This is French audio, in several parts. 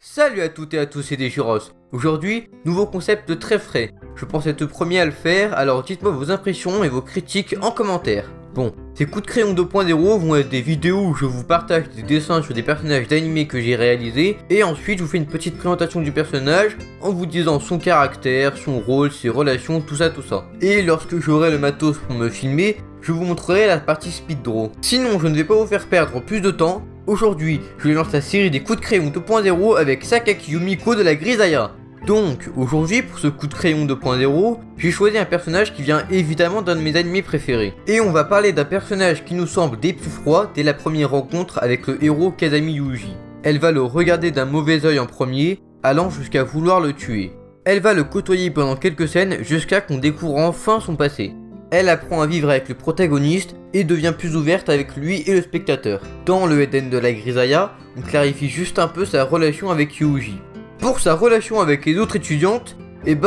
Salut à toutes et à tous, c'est Desjuros. Aujourd'hui, nouveau concept très frais. Je pense être le premier à le faire, alors dites-moi vos impressions et vos critiques en commentaire. Bon, ces coups de crayon 2.0 vont être des vidéos où je vous partage des dessins sur des personnages d'animé que j'ai réalisés, et ensuite je vous fais une petite présentation du personnage en vous disant son caractère, son rôle, ses relations, tout ça. Et lorsque j'aurai le matos pour me filmer, je vous montrerai la partie speed draw. Sinon, je ne vais pas vous faire perdre plus de temps. Aujourd'hui, je lance la série des coups de crayon 2.0 avec Sakaki Yumiko de la Grisaya. Donc, aujourd'hui, pour ce coup de crayon 2.0, j'ai choisi un personnage qui vient évidemment d'un de mes animés préférés. Et on va parler d'un personnage qui nous semble des plus froids dès la première rencontre avec le héros Kazami Yuji. Elle va le regarder d'un mauvais œil en premier, allant jusqu'à vouloir le tuer. Elle va le côtoyer pendant quelques scènes jusqu'à qu'on découvre enfin son passé. Elle apprend à vivre avec le protagoniste et devient plus ouverte avec lui et le spectateur. Dans le Eden de la Grisaya, on clarifie juste un peu sa relation avec Yuji. Pour sa relation avec les autres étudiantes, il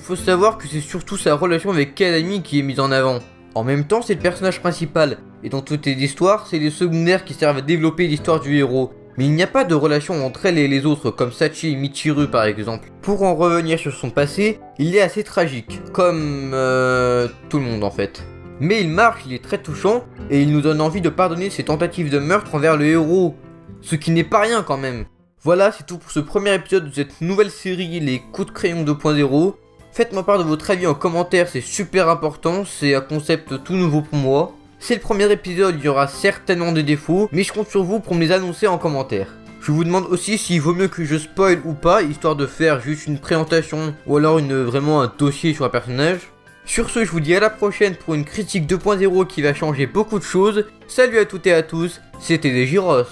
faut savoir que c'est surtout sa relation avec Kazami qui est mise en avant. En même temps, c'est le personnage principal, et dans toutes les histoires, c'est les secondaires qui servent à développer l'histoire du héros. Mais il n'y a pas de relation entre elle et les autres, comme Sachi et Michiru par exemple. Pour en revenir sur son passé, il est assez tragique, comme tout le monde en fait. Mais il marche, il est très touchant, et il nous donne envie de pardonner ses tentatives de meurtre envers le héros. Ce qui n'est pas rien quand même. Voilà, c'est tout pour ce premier épisode de cette nouvelle série, les coups de crayon 2.0. Faites-moi part de votre avis en commentaire, c'est super important, c'est un concept tout nouveau pour moi. C'est le premier épisode, il y aura certainement des défauts, mais je compte sur vous pour me les annoncer en commentaire. Je vous demande aussi s'il vaut mieux que je spoil ou pas, histoire de faire juste une présentation ou alors vraiment un dossier sur un personnage. Sur ce, je vous dis à la prochaine pour une critique 2.0 qui va changer beaucoup de choses. Salut à toutes et à tous, c'était Desjuros.